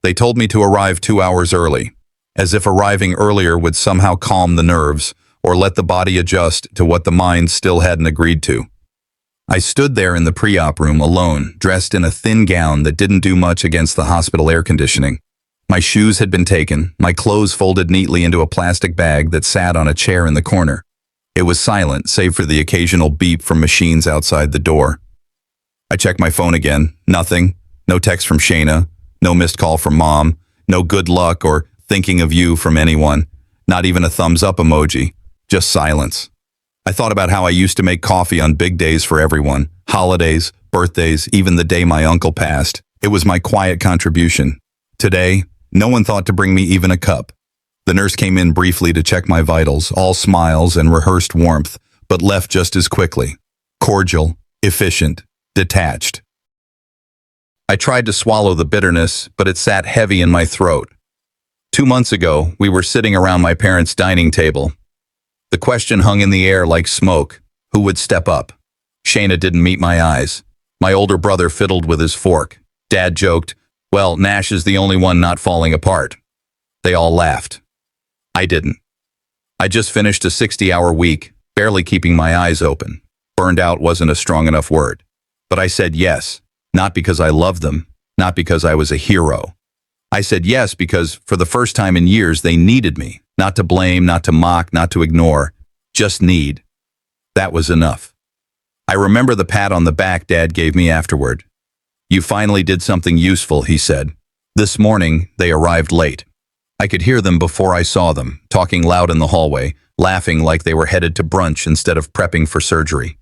They told me to arrive 2 hours early, as if arriving earlier would somehow calm the nerves or let the body adjust to what the mind still hadn't agreed to. I stood there in the pre-op room alone, dressed in a thin gown that didn't do much against the hospital air conditioning. My shoes had been taken, my clothes folded neatly into a plastic bag that sat on a chair in the corner. It was silent, save for the occasional beep from machines outside the door. I checked my phone again. Nothing. No text from Shayna. No missed call from Mom. No good luck or thinking of you from anyone. Not even a thumbs up emoji. Just silence. I thought about how I used to make coffee on big days for everyone. Holidays, birthdays, even the day my uncle passed. It was my quiet contribution. Today, no one thought to bring me even a cup. The nurse came in briefly to check my vitals, all smiles and rehearsed warmth, but left just as quickly. Cordial, efficient, detached. I tried to swallow the bitterness, but it sat heavy in my throat. 2 months ago, we were sitting around my parents' dining table. The question hung in the air like smoke. Who would step up? Shayna didn't meet my eyes. My older brother fiddled with his fork. Dad joked, "Well, Nash is the only one not falling apart." They all laughed. I didn't. I just finished a 60-hour week, barely keeping my eyes open. Burned out wasn't a strong enough word. But I said yes, not because I loved them, not because I was a hero. I said yes because, for the first time in years, they needed me. Not to blame, not to mock, not to ignore. Just need. That was enough. I remember the pat on the back Dad gave me afterward. "You finally did something useful," he said. This morning, they arrived late. I could hear them before I saw them, talking loud in the hallway, laughing like they were headed to brunch instead of prepping for surgery.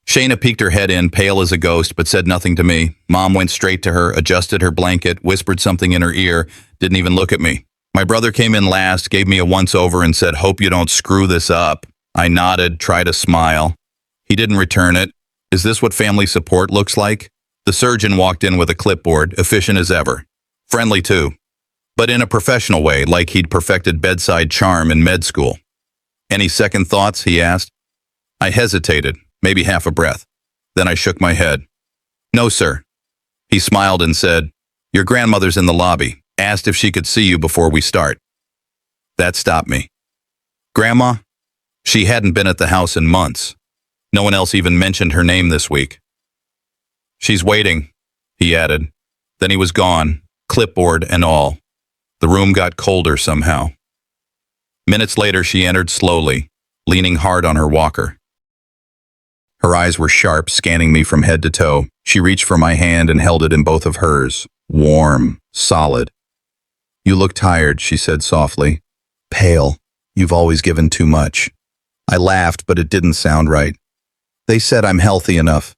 Shayna peeked her head in, pale as a ghost, but said nothing to me. Mom went straight to her, adjusted her blanket, whispered something in her ear, didn't even look at me. My brother came in last, gave me a once-over and said, "Hope you don't screw this up." I nodded, tried a smile. He didn't return it. Is this what family support looks like? The surgeon walked in with a clipboard, efficient as ever. Friendly too, but in a professional way, like he'd perfected bedside charm in med school. "Any second thoughts?" he asked. I hesitated, maybe half a breath. Then I shook my head. "No, sir." He smiled and said, "Your grandmother's in the lobby. Asked if she could see you before we start." That stopped me. Grandma? She hadn't been at the house in months. No one else even mentioned her name this week. "She's waiting," he added. Then he was gone, clipboard and all. The room got colder somehow. Minutes later, she entered slowly, leaning hard on her walker. Her eyes were sharp, scanning me from head to toe. She reached for my hand and held it in both of hers. Warm, solid. "You look tired," she said softly. "Pale. You've always given too much." I laughed, but it didn't sound right. "They said I'm healthy enough.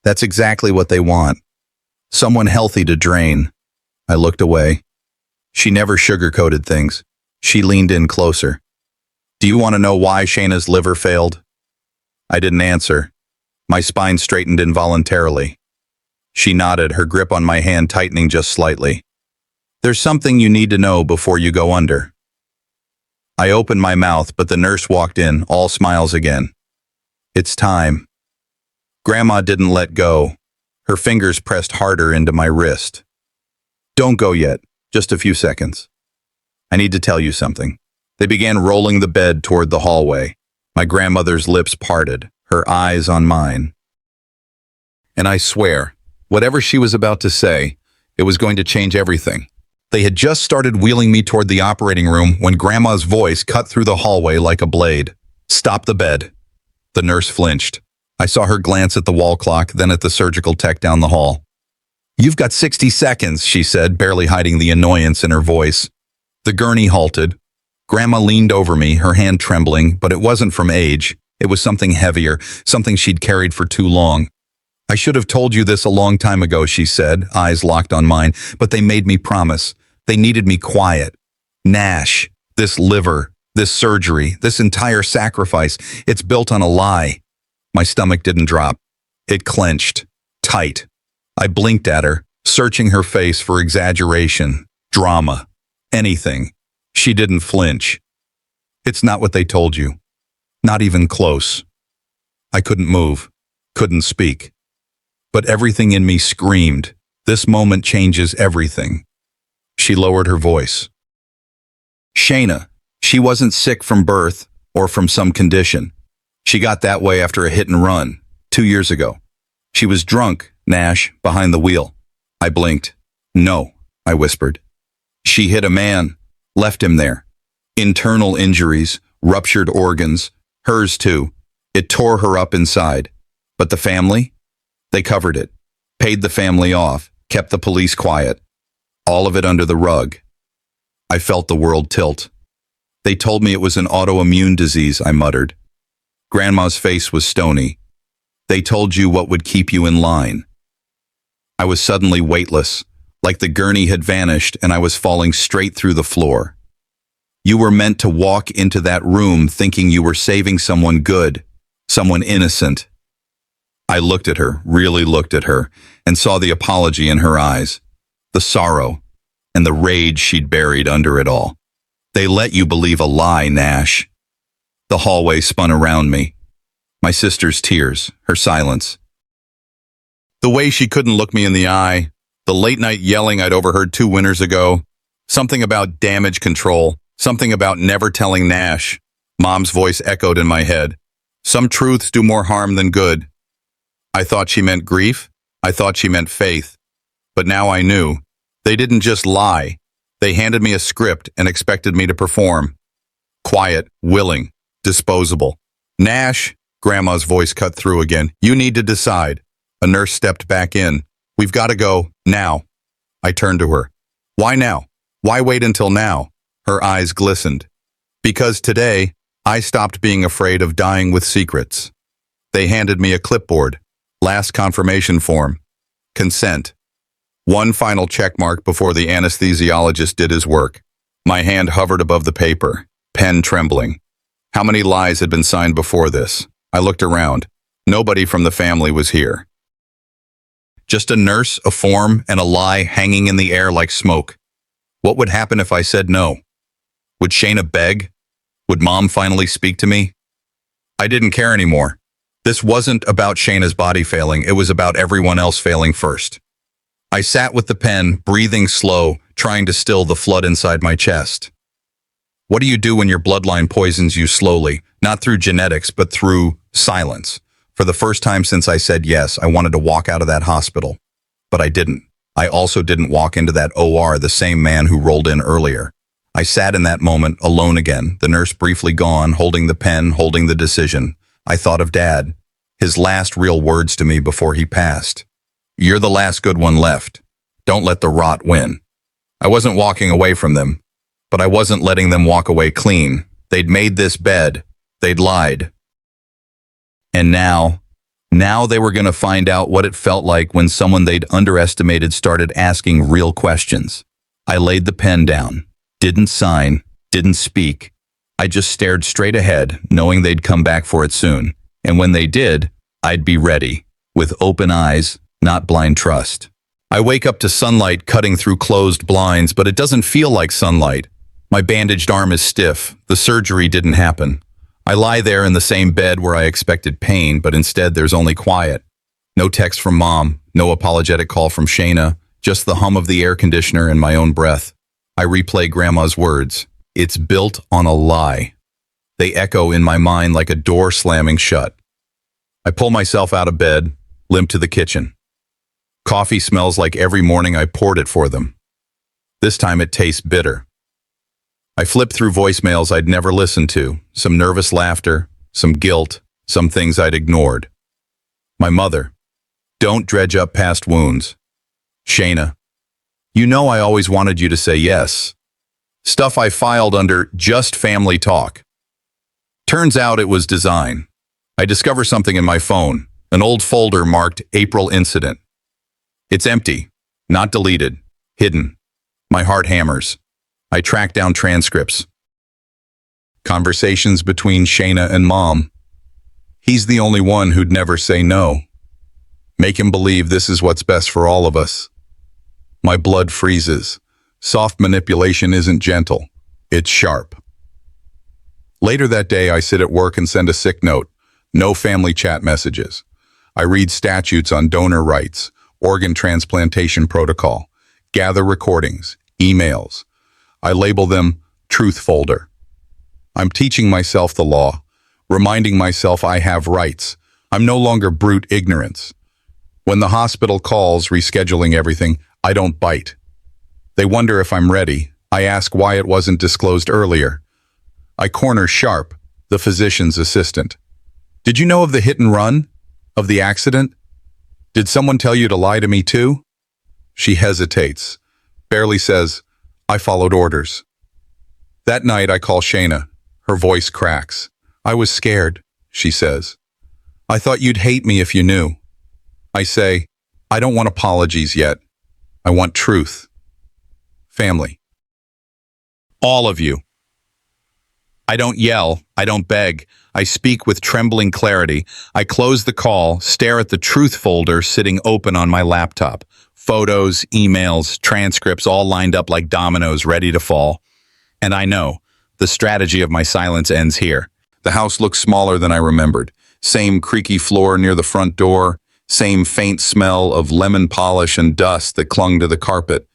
That's exactly what they want. Someone healthy to drain." I looked away. She never sugarcoated things. She leaned in closer. "Do you want to know why Shayna's liver failed?" I didn't answer. My spine straightened involuntarily. She nodded, her grip on my hand tightening just slightly. "There's something you need to know before you go under." I opened my mouth, but the nurse walked in, all smiles again. "It's time." Grandma didn't let go. Her fingers pressed harder into my wrist. "Don't go yet. Just a few seconds. I need to tell you something." They began rolling the bed toward the hallway. My grandmother's lips parted, her eyes on mine. And I swear, whatever she was about to say, it was going to change everything. They had just started wheeling me toward the operating room when Grandma's voice cut through the hallway like a blade. "Stop the bed." The nurse flinched. I saw her glance at the wall clock, then at the surgical tech down the hall. "You've got 60 seconds, she said, barely hiding the annoyance in her voice. The gurney halted. Grandma leaned over me, her hand trembling, but it wasn't from age. It was something heavier, something she'd carried for too long. "I should have told you this a long time ago," she said, eyes locked on mine, "but they made me promise. They needed me quiet. Nash, this liver, this surgery, this entire sacrifice, it's built on a lie." My stomach didn't drop. It clenched, tight. I blinked at her, searching her face for exaggeration, drama, anything. She didn't flinch. "It's not what they told you. Not even close." I couldn't move, couldn't speak. But everything in me screamed, this moment changes everything. She lowered her voice. Shayna, she wasn't sick from birth or from some condition. She got that way after a hit and run, 2 years ago. She was drunk, Nash, behind the wheel. I blinked. No, I whispered. She hit a man, left him there. Internal injuries, ruptured organs, hers too. It tore her up inside. But the family? They covered it, paid the family off, kept the police quiet. All of it under the rug. I felt the world tilt. They told me it was an autoimmune disease, I muttered. Grandma's face was stony. They told you what would keep you in line. I was suddenly weightless, like the gurney had vanished and I was falling straight through the floor. You were meant to walk into that room thinking you were saving someone good, someone innocent. I looked at her, really looked at her, and saw the apology in her eyes, the sorrow, and the rage she'd buried under it all. They let you believe a lie, Nash. The hallway spun around me. My sister's tears, her silence. The way she couldn't look me in the eye, the late-night yelling I'd overheard 2 winters ago, something about damage control, something about never telling Nash. Mom's voice echoed in my head. Some truths do more harm than good. I thought she meant grief. I thought she meant faith. But now I knew. They didn't just lie. They handed me a script and expected me to perform. Quiet, willing, disposable. Nash, Grandma's voice cut through again. You need to decide. A nurse stepped back in. We've got to go, now. I turned to her. Why now? Why wait until now? Her eyes glistened. Because today, I stopped being afraid of dying with secrets. They handed me a clipboard. Last confirmation form. Consent. One final check mark before the anesthesiologist did his work. My hand hovered above the paper, pen trembling. How many lies had been signed before this? I looked around. Nobody from the family was here. Just a nurse, a form, and a lie hanging in the air like smoke. What would happen if I said no? Would Shayna beg? Would Mom finally speak to me? I didn't care anymore. This wasn't about Shayna's body failing, it was about everyone else failing first. I sat with the pen, breathing slow, trying to still the flood inside my chest. What do you do when your bloodline poisons you slowly, not through genetics, but through silence? For the first time since I said yes, I wanted to walk out of that hospital. But I didn't. I also didn't walk into that OR the same man who rolled in earlier. I sat in that moment, alone again, the nurse briefly gone, holding the pen, holding the decision. I thought of Dad, his last real words to me before he passed. You're the last good one left. Don't let the rot win. I wasn't walking away from them, but I wasn't letting them walk away clean. They'd made this bed. They'd lied. And now they were going to find out what it felt like when someone they'd underestimated started asking real questions. I laid the pen down, didn't sign, didn't speak. I just stared straight ahead, knowing they'd come back for it soon. And when they did, I'd be ready, with open eyes, not blind trust. I wake up to sunlight cutting through closed blinds, but it doesn't feel like sunlight. My bandaged arm is stiff. The surgery didn't happen. I lie there in the same bed where I expected pain, but instead there's only quiet. No text from Mom, no apologetic call from Shayna, just the hum of the air conditioner and my own breath. I replay Grandma's words. It's built on a lie. They echo in my mind like a door slamming shut. I pull myself out of bed, limp to the kitchen. Coffee smells like every morning I poured it for them. This time it tastes bitter. I flip through voicemails I'd never listened to, some nervous laughter, some guilt, some things I'd ignored. My mother, don't dredge up past wounds. Shayna, you know I always wanted you to say yes. Stuff I filed under just family talk. Turns out it was design. I discover something in my phone, an old folder marked April Incident. It's empty, not deleted, hidden. My heart hammers. I track down transcripts. Conversations between Shayna and Mom. He's the only one who'd never say no. Make him believe this is what's best for all of us. My blood freezes. Soft manipulation isn't gentle. It's sharp. Later that day, I sit at work and send a sick note. No family chat messages. I read statutes on donor rights, organ transplantation protocol, gather recordings, emails. I label them truth folder. I'm teaching myself the law, reminding myself I have rights. I'm no longer brute ignorance. When the hospital calls rescheduling everything, I don't bite. They wonder if I'm ready. I ask why it wasn't disclosed earlier. I corner Sharp, the physician's assistant. Did you know of the hit and run? Of the accident? Did someone tell you to lie to me too? She hesitates, barely says, I followed orders. That night I call Shayna. Her voice cracks. I was scared, she says. I thought you'd hate me if you knew. I say, I don't want apologies yet. I want truth. Family. All of you. I don't yell. I don't beg. I speak with trembling clarity. I close the call, stare at the truth folder sitting open on my laptop. Photos, emails, transcripts all lined up like dominoes ready to fall. And I know, the strategy of my silence ends here. The house looks smaller than I remembered. Same creaky floor near the front door, same faint smell of lemon polish and dust that clung to the carpet.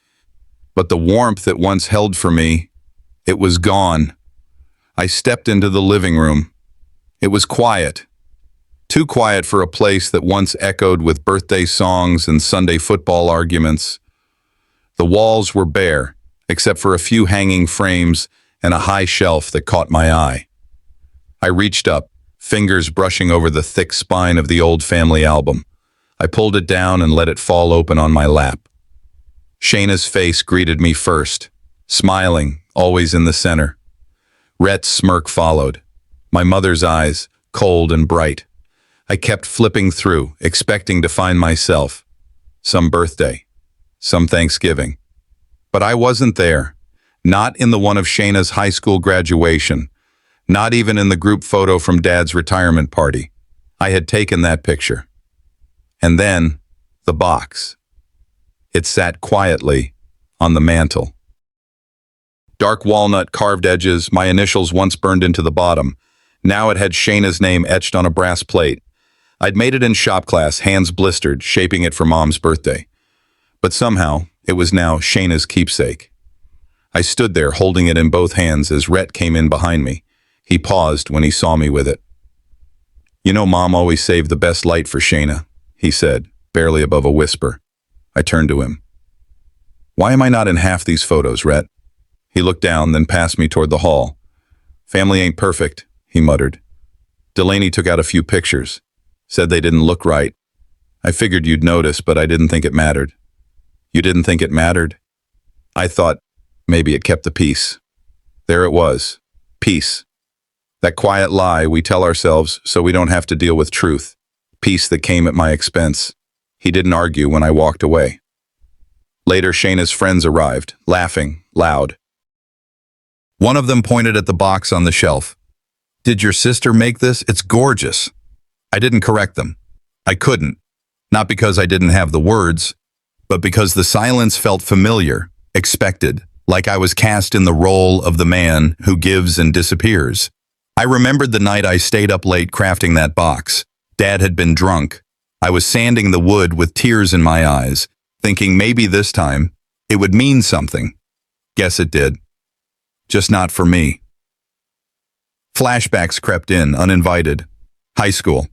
But the warmth that once held for me, it was gone. I stepped into the living room. It was quiet. Too quiet for a place that once echoed with birthday songs and Sunday football arguments. The walls were bare, except for a few hanging frames and a high shelf that caught my eye. I reached up, fingers brushing over the thick spine of the old family album. I pulled it down and let it fall open on my lap. Shayna's face greeted me first, smiling, always in the center. Rhett's smirk followed. My mother's eyes, cold and bright. I kept flipping through, expecting to find myself. Some birthday, some Thanksgiving. But I wasn't there. Not in the one of Shayna's high school graduation. Not even in the group photo from Dad's retirement party. I had taken that picture. And then, the box. It sat quietly on the mantel. Dark walnut carved edges, my initials once burned into the bottom. Now it had Shayna's name etched on a brass plate. I'd made it in shop class, hands blistered, shaping it for Mom's birthday. But somehow, it was now Shayna's keepsake. I stood there holding it in both hands as Rhett came in behind me. He paused when he saw me with it. You know Mom always saved the best light for Shayna, he said, barely above a whisper. I turned to him. Why am I not in half these photos, Rhett? He looked down, then passed me toward the hall. Family ain't perfect, he muttered. Delaney took out a few pictures. Said they didn't look right. I figured you'd notice, but I didn't think it mattered. You didn't think it mattered? I thought maybe it kept the peace. There it was. Peace. That quiet lie we tell ourselves so we don't have to deal with truth. Peace that came at my expense. He didn't argue when I walked away. Later, Shayna's friends arrived, laughing, loud. One of them pointed at the box on the shelf. Did your sister make this? It's gorgeous. I didn't correct them. I couldn't. Not because I didn't have the words, but because the silence felt familiar, expected, like I was cast in the role of the man who gives and disappears. I remembered the night I stayed up late crafting that box. Dad had been drunk. I was sanding the wood with tears in my eyes, thinking maybe this time it would mean something. Guess it did. Just not for me. Flashbacks crept in, uninvited. High school.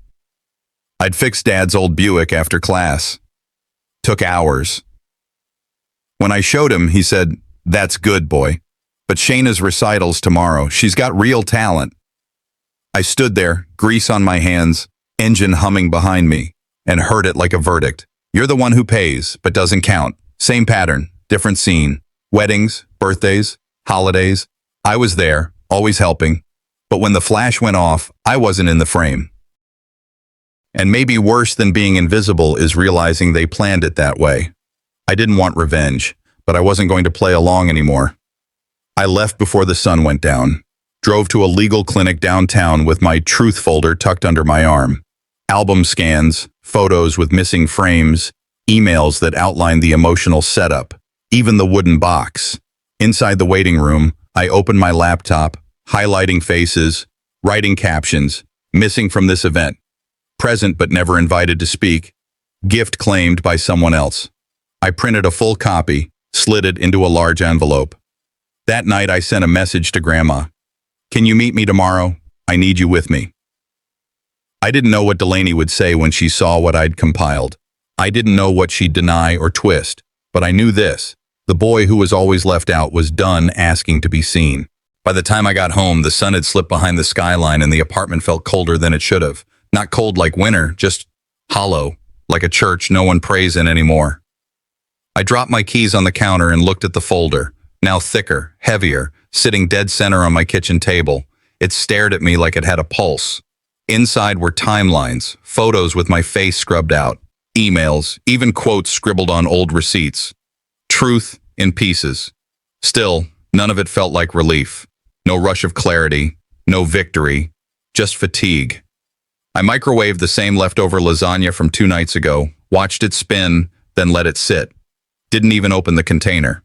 I'd fixed Dad's old Buick after class. Took hours. When I showed him, he said, "That's good, boy. But Shayna's recital's tomorrow. She's got real talent." I stood there, grease on my hands, engine humming behind me, and heard it like a verdict. You're the one who pays, but doesn't count. Same pattern, different scene. Weddings, birthdays, holidays. I was there, always helping. But when the flash went off, I wasn't in the frame. And maybe worse than being invisible is realizing they planned it that way. I didn't want revenge, but I wasn't going to play along anymore. I left before the sun went down, drove to a legal clinic downtown with my truth folder tucked under my arm. Album scans, photos with missing frames, emails that outlined the emotional setup, even the wooden box. Inside the waiting room, I opened my laptop, highlighting faces, writing captions, missing from this event. Present but never invited to speak, gift claimed by someone else. I printed a full copy, slid it into a large envelope. That night I sent a message to Grandma. Can you meet me tomorrow? I need you with me. I didn't know what Delaney would say when she saw what I'd compiled. I didn't know what she'd deny or twist, but I knew this. The boy who was always left out was done asking to be seen. By the time I got home, the sun had slipped behind the skyline and the apartment felt colder than it should have. Not cold like winter, just hollow, like a church no one prays in anymore. I dropped my keys on the counter and looked at the folder, now thicker, heavier, sitting dead center on my kitchen table. It stared at me like it had a pulse. Inside were timelines, photos with my face scrubbed out, emails, even quotes scribbled on old receipts. Truth in pieces. Still, none of it felt like relief. No rush of clarity, no victory, just fatigue. I microwaved the same leftover lasagna from 2 nights ago, watched it spin, then let it sit. Didn't even open the container.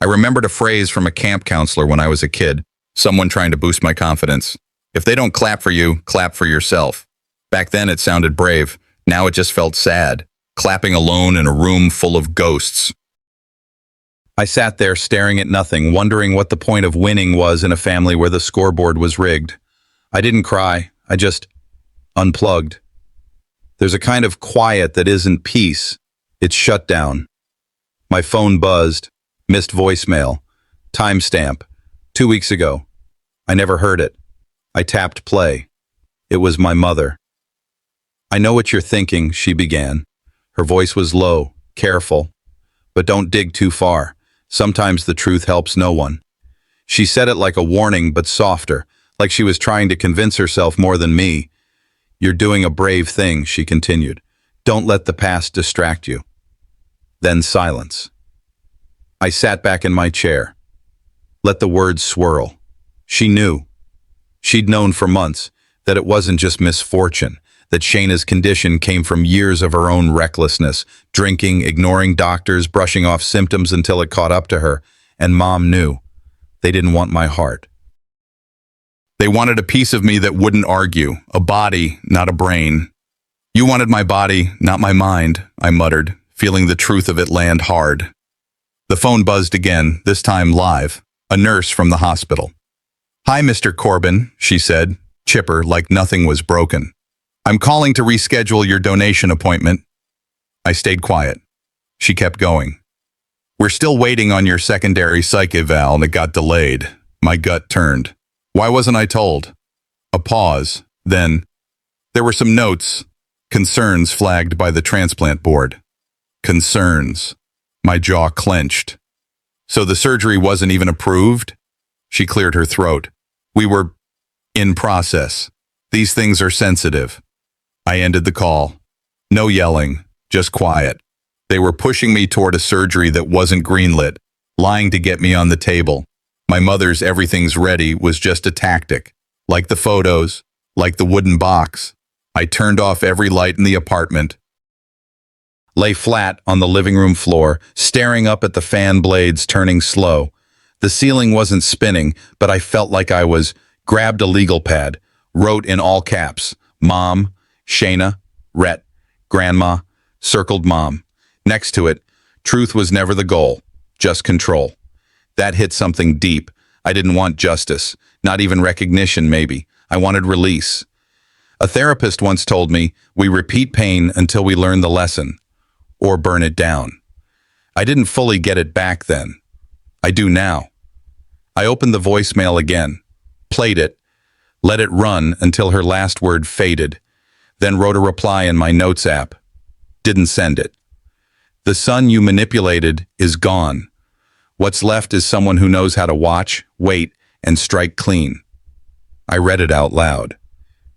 I remembered a phrase from a camp counselor when I was a kid, someone trying to boost my confidence. If they don't clap for you, clap for yourself. Back then it sounded brave. Now it just felt sad, clapping alone in a room full of ghosts. I sat there staring at nothing, wondering what the point of winning was in a family where the scoreboard was rigged. I didn't cry. I just unplugged. There's a kind of quiet that isn't peace. It's shut down. My phone buzzed. Missed voicemail. Timestamp. 2 weeks ago. I never heard it. I tapped play. It was my mother. I know what you're thinking, she began. Her voice was low, careful. But don't dig too far. Sometimes the truth helps no one. She said it like a warning, but softer, like she was trying to convince herself more than me. You're doing a brave thing, she continued. Don't let the past distract you. Then silence. I sat back in my chair. Let the words swirl. She knew. She'd known for months that it wasn't just misfortune, that Shayna's condition came from years of her own recklessness, drinking, ignoring doctors, brushing off symptoms until it caught up to her, and Mom knew. They didn't want my heart. They wanted a piece of me that wouldn't argue, a body, not a brain. You wanted my body, not my mind, I muttered, feeling the truth of it land hard. The phone buzzed again, this time live, a nurse from the hospital. Hi, Mr. Corbin, she said, chipper like nothing was broken. I'm calling to reschedule your donation appointment. I stayed quiet. She kept going. We're still waiting on your secondary psych eval and it got delayed. My gut turned. Why wasn't I told? A pause. Then, there were some notes, concerns flagged by the transplant board. Concerns. My jaw clenched. So the surgery wasn't even approved? She cleared her throat. We were in process. These things are sensitive. I ended the call. No yelling, just quiet. They were pushing me toward a surgery that wasn't greenlit, lying to get me on the table. My mother's everything's ready was just a tactic. Like the photos, like the wooden box. I turned off every light in the apartment. Lay flat on the living room floor, staring up at the fan blades turning slow. The ceiling wasn't spinning, but I felt like I was, grabbed a legal pad, wrote in all caps, Mom, Shayna, Rhett, Grandma, circled Mom. Next to it, truth was never the goal, just control. That hit something deep. I didn't want justice, not even recognition maybe. I wanted release. A therapist once told me, we repeat pain until we learn the lesson, or burn it down. I didn't fully get it back then. I do now. I opened the voicemail again, played it, let it run until her last word faded, then wrote a reply in my notes app. Didn't send it. The son you manipulated is gone. What's left is someone who knows how to watch, wait, and strike clean. I read it out loud.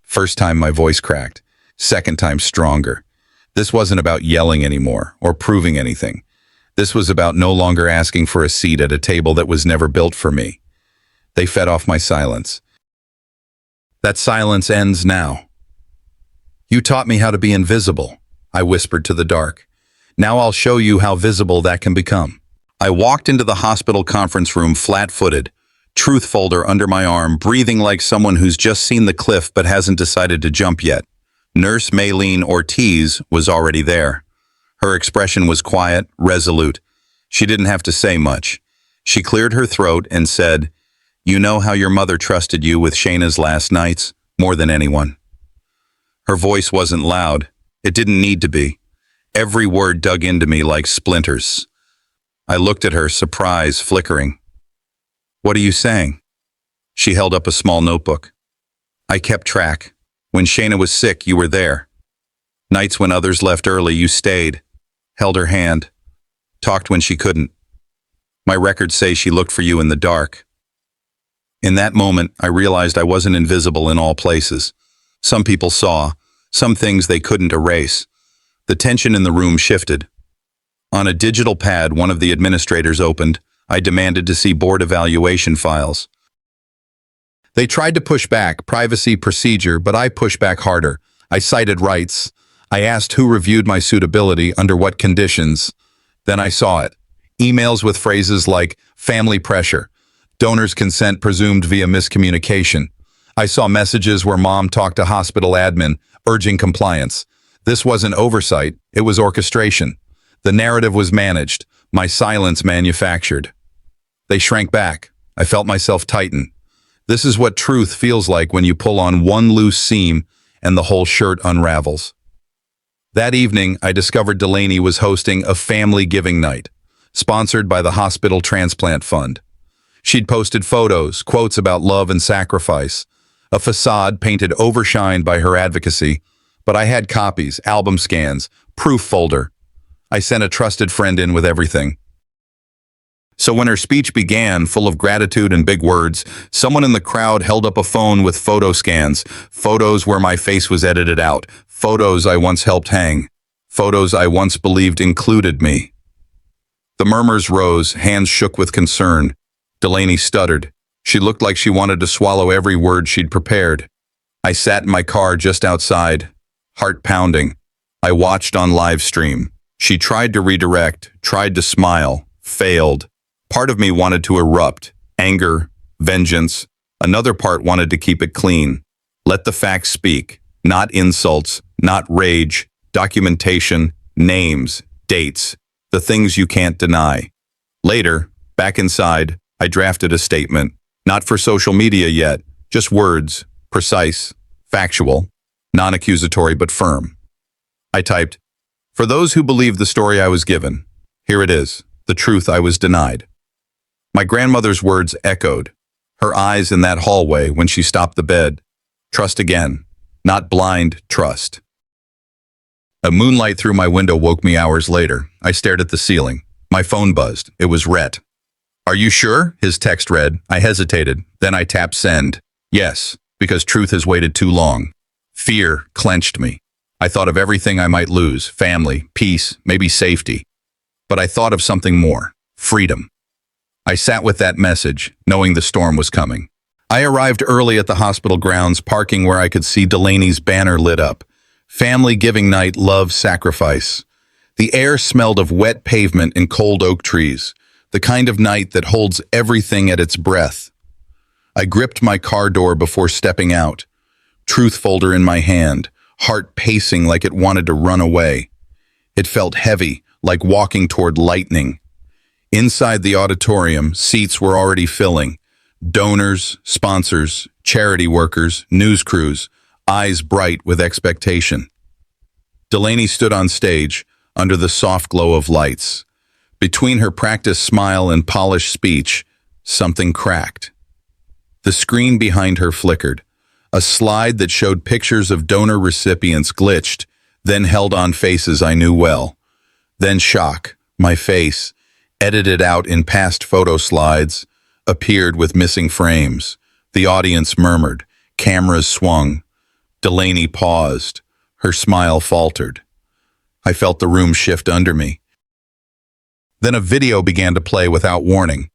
First time my voice cracked. Second time stronger. This wasn't about yelling anymore or proving anything. This was about no longer asking for a seat at a table that was never built for me. They fed off my silence. That silence ends now. You taught me how to be invisible, I whispered to the dark. Now I'll show you how visible that can become. I walked into the hospital conference room flat-footed, truth folder under my arm, breathing like someone who's just seen the cliff but hasn't decided to jump yet. Nurse Maylene Ortiz was already there. Her expression was quiet, resolute. She didn't have to say much. She cleared her throat and said, "You know how your mother trusted you with Shayna's last nights more than anyone." Her voice wasn't loud. It didn't need to be. Every word dug into me like splinters. I looked at her, surprise flickering. "What are you saying?" She held up a small notebook. "I kept track. When Shayna was sick, you were there. Nights when others left early, you stayed, held her hand, talked when she couldn't. My records say she looked for you in the dark." In that moment, I realized I wasn't invisible in all places. Some people saw, some things they couldn't erase. The tension in the room shifted. On a digital pad one of the administrators opened, I demanded to see board evaluation files. They tried to push back, privacy procedure, but I pushed back harder. I cited rights. I asked who reviewed my suitability, under what conditions. Then I saw it. Emails with phrases like family pressure, donor's consent presumed via miscommunication. I saw messages where mom talked to hospital admin, urging compliance. This wasn't oversight, it was orchestration. The narrative was managed, my silence manufactured. They shrank back. I felt myself tighten. This is what truth feels like when you pull on one loose seam and the whole shirt unravels. That evening, I discovered Delaney was hosting a family giving night, sponsored by the Hospital Transplant Fund. She'd posted photos, quotes about love and sacrifice, a facade painted overshined by her advocacy, but I had copies, album scans, proof folder. I sent a trusted friend in with everything. So when her speech began, full of gratitude and big words, someone in the crowd held up a phone with photo scans, photos where my face was edited out, photos I once helped hang, photos I once believed included me. The murmurs rose, hands shook with concern. Delaney stuttered. She looked like she wanted to swallow every word she'd prepared. I sat in my car just outside, heart pounding. I watched on live stream. She tried to redirect, tried to smile, failed. Part of me wanted to erupt, anger, vengeance. Another part wanted to keep it clean. Let the facts speak, not insults, not rage, documentation, names, dates, the things you can't deny. Later, back inside, I drafted a statement, not for social media yet, just words, precise, factual, non-accusatory but firm. I typed, "For those who believe the story I was given, here it is, the truth I was denied." My grandmother's words echoed, her eyes in that hallway when she stopped the bed. Trust again, not blind trust. A moonlight through my window woke me hours later. I stared at the ceiling. My phone buzzed. It was Rhett. "Are you sure?" his text read. I hesitated. Then I tapped send. Yes, because truth has waited too long. Fear clenched me. I thought of everything I might lose, family, peace, maybe safety. But I thought of something more, freedom. I sat with that message, knowing the storm was coming. I arrived early at the hospital grounds, parking where I could see Delaney's banner lit up. Family giving night, love, sacrifice. The air smelled of wet pavement and cold oak trees, the kind of night that holds everything at its breath. I gripped my car door before stepping out, truth folder in my hand, heart pacing like it wanted to run away. It felt heavy, like walking toward lightning. Inside the auditorium, seats were already filling. Donors, sponsors, charity workers, news crews, eyes bright with expectation. Delaney stood on stage, under the soft glow of lights. Between her practiced smile and polished speech, something cracked. The screen behind her flickered. A slide that showed pictures of donor recipients glitched, then held on faces I knew well. Then shock, my face, edited out in past photo slides, appeared with missing frames. The audience murmured. Cameras swung. Delaney paused. Her smile faltered. I felt the room shift under me. Then a video began to play without warning.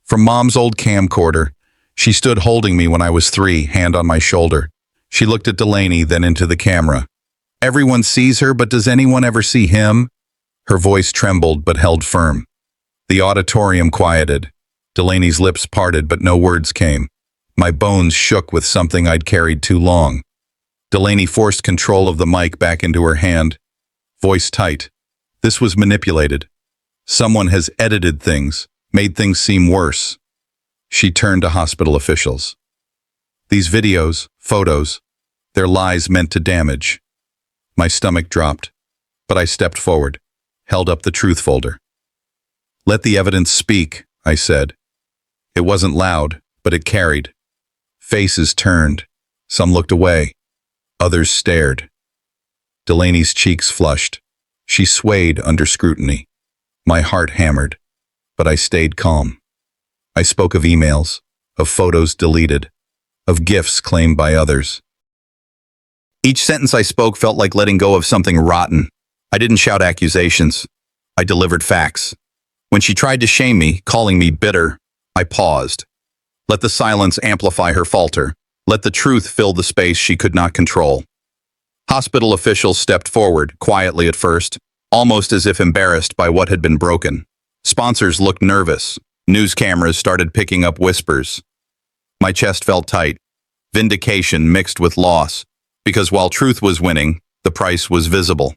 From Mom's old camcorder, she stood holding me when I was 3, hand on my shoulder. She looked at Delaney, then into the camera. "Everyone sees her, but does anyone ever see him?" Her voice trembled but held firm. The auditorium quieted. Delaney's lips parted, but no words came. My bones shook with something I'd carried too long. Delaney forced control of the mic back into her hand. Voice tight. This was manipulated. Someone has edited things, made things seem worse. She turned to hospital officials. These videos, photos, they're lies meant to damage. My stomach dropped, but I stepped forward, held up the truth folder. Let the evidence speak, I said. It wasn't loud, but it carried. Faces turned. Some looked away. Others stared. Delaney's cheeks flushed. She swayed under scrutiny. My heart hammered, but I stayed calm. I spoke of emails, of photos deleted, of gifts claimed by others. Each sentence I spoke felt like letting go of something rotten. I didn't shout accusations. I delivered facts. When she tried to shame me, calling me bitter, I paused. Let the silence amplify her falter. Let the truth fill the space she could not control. Hospital officials stepped forward, quietly at first, almost as if embarrassed by what had been broken. Sponsors looked nervous. News cameras started picking up whispers. My chest felt tight. Vindication mixed with loss, because while truth was winning, the price was visible.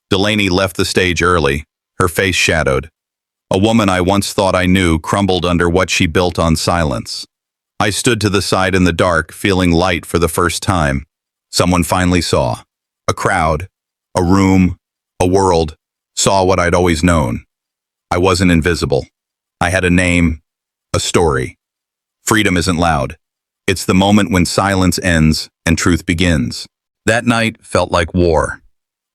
Delaney left the stage early, her face shadowed. A woman I once thought I knew crumbled under what she built on silence. I stood to the side in the dark, feeling light for the first time. Someone finally saw. A crowd, a room, a world, saw what I'd always known. I wasn't invisible. I had a name, a story. Freedom isn't loud. It's the moment when silence ends and truth begins. That night felt like war.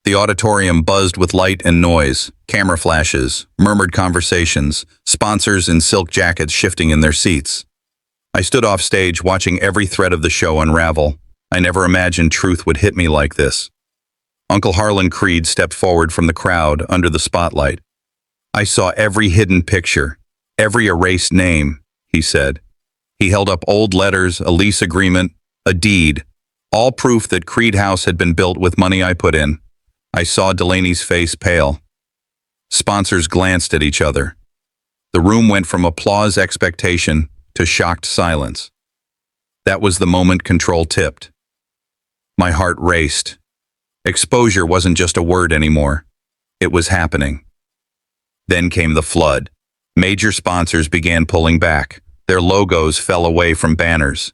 The auditorium buzzed with light and noise, camera flashes, murmured conversations, sponsors in silk jackets shifting in their seats. I stood off stage watching every thread of the show unravel. I never imagined truth would hit me like this. Uncle Harlan Creed stepped forward from the crowd under the spotlight. I saw every hidden picture, every erased name, he said. He held up old letters, a lease agreement, a deed, all proof that Creed House had been built with money I put in. I saw Delaney's face pale. Sponsors glanced at each other. The room went from applause expectation to shocked silence. That was the moment control tipped. My heart raced. Exposure wasn't just a word anymore. It was happening. Then came the flood. Major sponsors began pulling back. Their logos fell away from banners.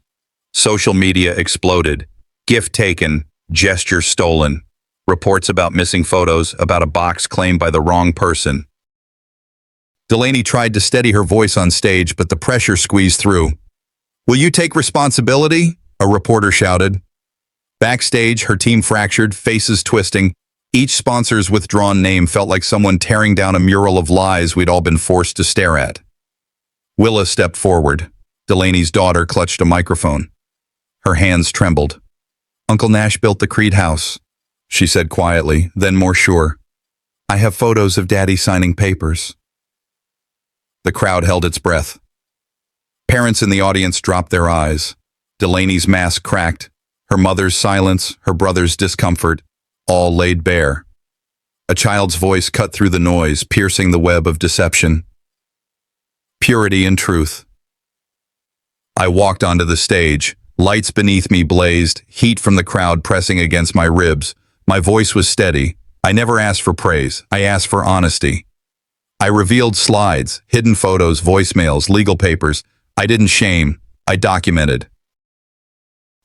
Social media exploded. Gift taken, gesture stolen. Reports about missing photos, about a box claimed by the wrong person. Delaney tried to steady her voice on stage, but the pressure squeezed through. "Will you take responsibility?" a reporter shouted. Backstage, her team fractured, faces twisting. Each sponsor's withdrawn name felt like someone tearing down a mural of lies we'd all been forced to stare at. Willa stepped forward. Delaney's daughter clutched a microphone. Her hands trembled. "Uncle Nash built the Creed House," she said quietly, then more sure. "I have photos of Daddy signing papers." The crowd held its breath. Parents in the audience dropped their eyes. Delaney's mask cracked. Her mother's silence, her brother's discomfort, all laid bare. A child's voice cut through the noise, piercing the web of deception. Purity and truth. I walked onto the stage. Lights beneath me blazed, heat from the crowd pressing against my ribs. My voice was steady. I never asked for praise. I asked for honesty. I revealed slides, hidden photos, voicemails, legal papers. I didn't shame. I documented.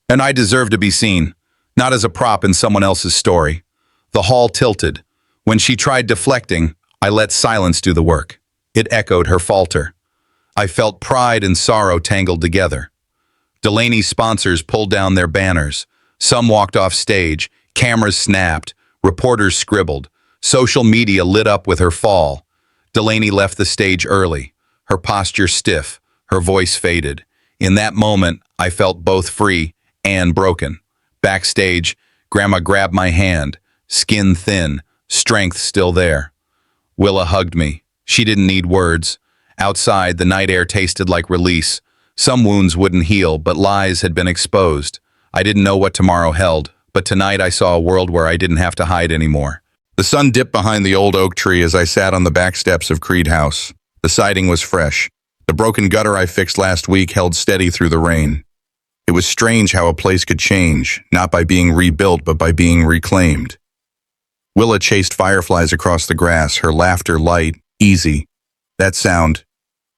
And I deserve to be seen, not as a prop in someone else's story. The hall tilted. When she tried deflecting, I let silence do the work. It echoed her falter. I felt pride and sorrow tangled together. Delaney's sponsors pulled down their banners. Some walked off stage. Cameras snapped. Reporters scribbled. Social media lit up with her fall. Delaney left the stage early, her posture stiff, her voice faded. In that moment, I felt both free and broken. Backstage, Grandma grabbed my hand, skin thin, strength still there. Willa hugged me. She didn't need words. Outside, the night air tasted like release. Some wounds wouldn't heal, but lies had been exposed. I didn't know what tomorrow held, but tonight I saw a world where I didn't have to hide anymore. The sun dipped behind the old oak tree as I sat on the back steps of Creed House. The siding was fresh. The broken gutter I fixed last week held steady through the rain. It was strange how a place could change, not by being rebuilt, but by being reclaimed. Willa chased fireflies across the grass, her laughter light, Easy. That sound,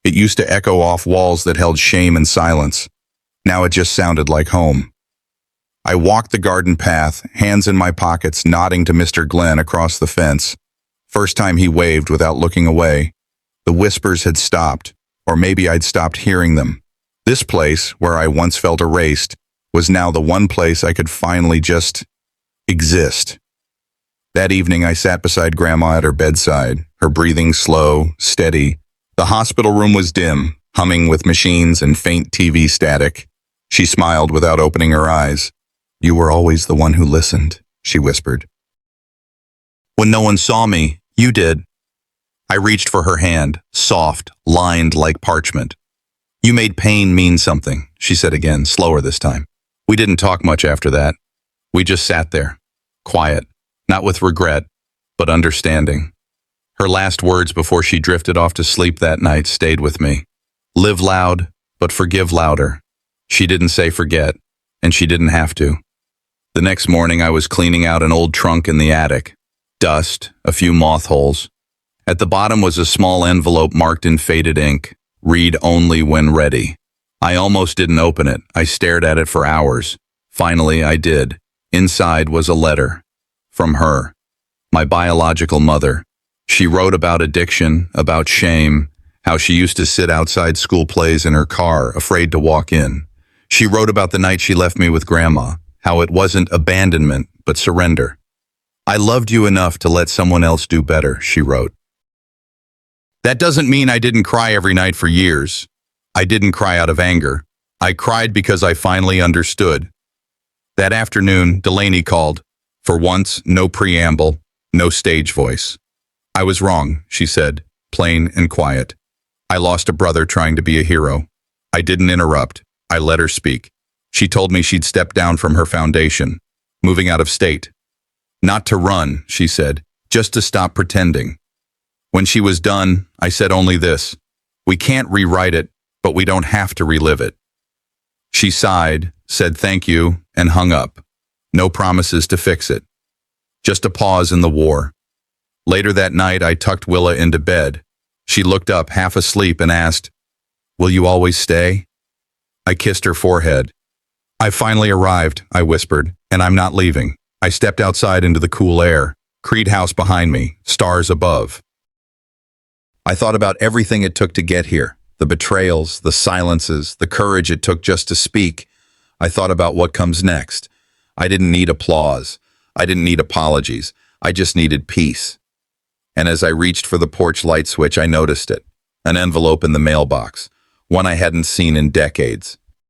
it used to echo off walls that held shame and silence. Now it just sounded like home. I walked the garden path, hands in my pockets, nodding to Mr. Glenn across the fence. First time he waved without looking away. The whispers had stopped, or maybe I'd stopped hearing them. This place, where I once felt erased, was now the one place I could finally just exist. That evening I sat beside Grandma at her bedside, her breathing slow, steady. The hospital room was dim, humming with machines and faint TV static. She smiled without opening her eyes. "You were always the one who listened," she whispered. "When no one saw me, you did." I reached for her hand, soft, lined like parchment. "You made pain mean something," she said again, slower this time. We didn't talk much after that. We just sat there, quiet, not with regret, but understanding. Her last words before she drifted off to sleep that night stayed with me. "Live loud, but forgive louder." She didn't say forget, and she didn't have to. The next morning I was cleaning out an old trunk in the attic. Dust, a few moth holes. At the bottom was a small envelope marked in faded ink, "Read only when ready." I almost didn't open it. I stared at it for hours. Finally, I did. Inside was a letter. From her. My biological mother. She wrote about addiction, about shame, how she used to sit outside school plays in her car, afraid to walk in. She wrote about the night she left me with Grandma, how it wasn't abandonment, but surrender. "I loved you enough to let someone else do better," she wrote. That doesn't mean I didn't cry every night for years. I didn't cry out of anger. I cried because I finally understood. That afternoon, Delaney called. For once, no preamble, no stage voice. "I was wrong," she said, plain and quiet. "I lost a brother trying to be a hero." I didn't interrupt. I let her speak. She told me she'd stepped down from her foundation, moving out of state. "Not to run," she said, "just to stop pretending." When she was done, I said only this: "We can't rewrite it, but we don't have to relive it." She sighed, said thank you, and hung up. No promises to fix it. Just a pause in the war. Later that night, I tucked Willa into bed. She looked up, half asleep, and asked, "Will you always stay?" I kissed her forehead. "I finally arrived," I whispered, "and I'm not leaving." I stepped outside into the cool air, Creed House behind me, stars above. I thought about everything it took to get here, the betrayals, the silences, the courage it took just to speak. I thought about what comes next. I didn't need applause. I didn't need apologies. I just needed peace. And as I reached for the porch light switch, I noticed it. An envelope in the mailbox, one I hadn't seen in decades.